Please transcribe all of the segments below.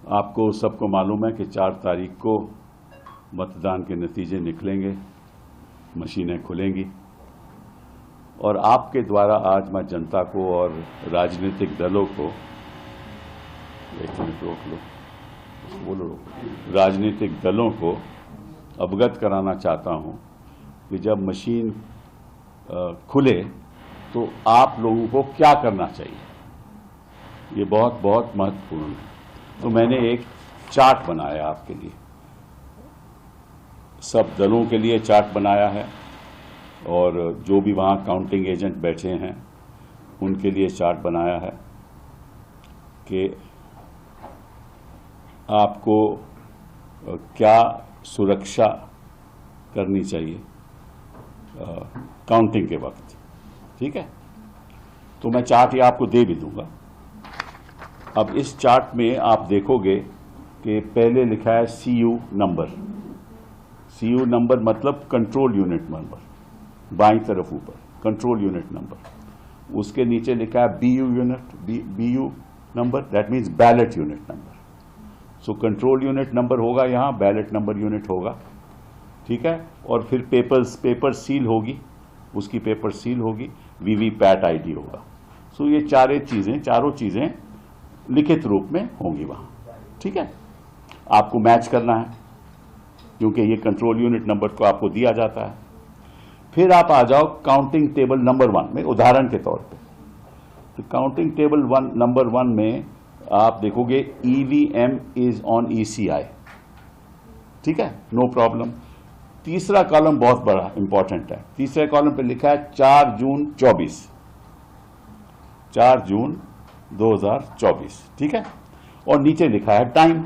आपको सबको मालूम है कि 4 तारीख को मतदान के नतीजे निकलेंगे, मशीनें खुलेंगी और आपके द्वारा आज मैं जनता को और राजनीतिक दलों को, एक मिनट रोक लो, बोलो, राजनीतिक दलों को अवगत कराना चाहता हूं कि जब मशीन खुले तो आप लोगों को क्या करना चाहिए, ये बहुत बहुत महत्वपूर्ण है। तो मैंने एक चार्ट बनाया आपके लिए, सब दलों के लिए चार्ट बनाया है और जो भी वहाँ काउंटिंग एजेंट बैठे हैं उनके लिए चार्ट बनाया है कि आपको क्या सुरक्षा करनी चाहिए काउंटिंग के वक्त। ठीक है, तो मैं चार्ट ये आपको दे भी दूंगा। अब इस चार्ट में आप देखोगे कि पहले लिखा है CU नंबर। CU नंबर मतलब कंट्रोल यूनिट नंबर, बाईं तरफ ऊपर कंट्रोल यूनिट नंबर। उसके नीचे लिखा है BU number, that means ballot unit number. So control unit number होगा यहाँ, बैलेट नंबर यूनिट होगा। ठीक है, और फिर पेपर सील होगी, उसकी पेपर सील होगी, VVPAT ID होगा। सो ये चारों चीजें लिखित रूप में होंगी वहां। ठीक है, आपको मैच करना है क्योंकि ये कंट्रोल यूनिट नंबर को आपको दिया जाता है। फिर आप आ जाओ काउंटिंग टेबल नंबर 1 में, उदाहरण के तौर पे। तो काउंटिंग टेबल नंबर 1 में आप देखोगे EVM इज ऑन ECI। ठीक है, नो प्रॉब्लम। तीसरा कॉलम बहुत बड़ा इंपॉर्टेंट है। तीसरे कॉलम पे लिखा है 4 जून 24, 4 जून 2024। ठीक है, और नीचे लिखा है टाइम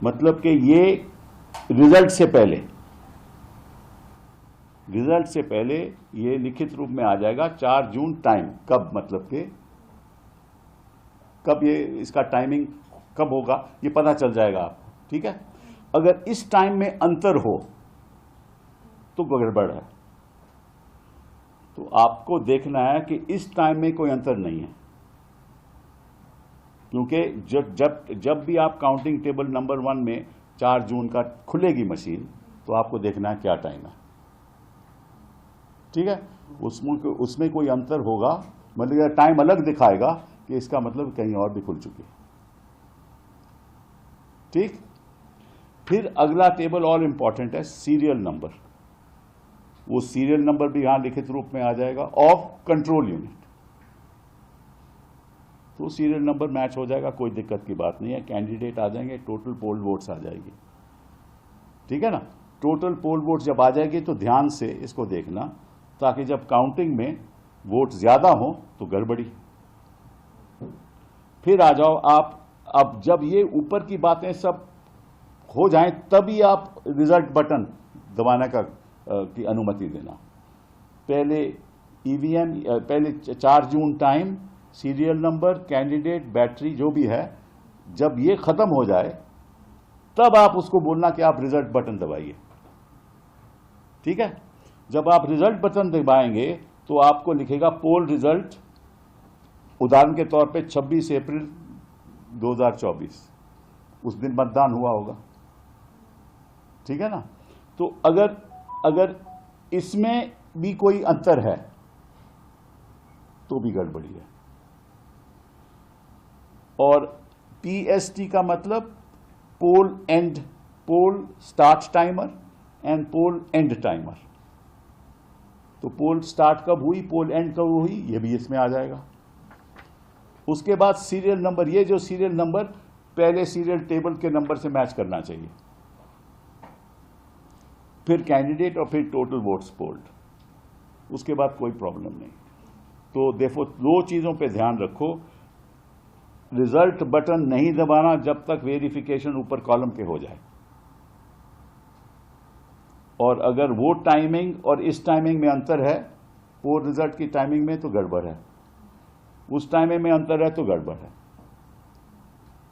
मतलब कि ये रिजल्ट से पहले ये लिखित रूप में आ जाएगा 4 जून टाइम। कब मतलब कि कब ये इसका टाइमिंग कब होगा ये पता चल जाएगा आपको। ठीक है, अगर इस टाइम में अंतर हो तो गड़बड़ है। तो आपको देखना है कि इस टाइम में कोई अंतर नहीं है, क्योंकि जब भी आप काउंटिंग टेबल नंबर 1 में 4 जून का खुलेगी मशीन तो आपको देखना है क्या टाइम है। ठीक है, उसमें कोई अंतर होगा, मतलब टाइम अलग दिखाएगा कि इसका मतलब कहीं और भी खुल चुकी है। ठीक, फिर अगला टेबल और इंपॉर्टेंट है सीरियल नंबर। वो सीरियल नंबर भी यहां लिखित रूप में आ जाएगा ऑफ कंट्रोल यूनिट। तो सीरियल नंबर मैच हो जाएगा, कोई दिक्कत की बात नहीं है। कैंडिडेट आ जाएंगे, टोटल पोल वोट्स आ जाएगी। ठीक है ना, टोटल पोल वोट्स जब आ जाएगी तो ध्यान से इसको देखना, ताकि जब काउंटिंग में वोट ज्यादा हो तो गड़बड़ी। फिर आ जाओ आप, अब जब ये ऊपर की बातें सब हो जाएं तभी आप रिजल्ट बटन दबाने की अनुमति देना। पहले EVM, पहले 4 जून time, serial number, candidate, battery जो भी है, जब ये खत्म हो जाए तब आप उसको बोलना कि आप रिजल्ट बटन दबाइए। ठीक है, जब आप रिजल्ट बटन दबाएंगे तो आपको लिखेगा पोल रिजल्ट, उदाहरण के तौर पे 26 अप्रैल 2024, उस दिन मतदान हुआ होगा। ठीक है ना, तो अगर इसमें भी कोई अंतर है तो भी गड़बड़ी है। और PST का मतलब poll start timer end poll end timer. तो पोल स्टार्ट कब हुई, पोल एंड कब हुई, ये भी इसमें आ जाएगा। उसके बाद सीरियल नंबर, ये जो सीरियल नंबर पहले सीरियल टेबल के नंबर से मैच करना चाहिए। फिर कैंडिडेट और फिर टोटल वोट्स पोल्ड, उसके बाद कोई प्रॉब्लम नहीं। तो देखो, 2 चीजों पे ध्यान रखो, रिजल्ट बटन नहीं दबाना जब तक वेरिफिकेशन ऊपर कॉलम के हो जाए, और अगर वो टाइमिंग और इस टाइमिंग में अंतर है, वो रिजल्ट की टाइमिंग में, तो गड़बड़ है। उस टाइमिंग में अंतर है तो गड़बड़ है।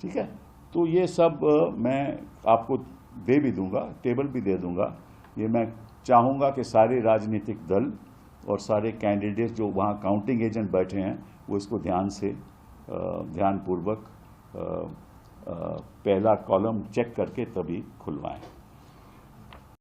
ठीक है, तो ये सब मैं आपको दे भी दूंगा, टेबल भी दे दूंगा। ये मैं चाहूंगा कि सारे राजनीतिक दल और सारे कैंडिडेट जो वहाँ काउंटिंग एजेंट बैठे हैं वो इसको ध्यानपूर्वक पहला कॉलम चेक करके तभी खुलवाएं।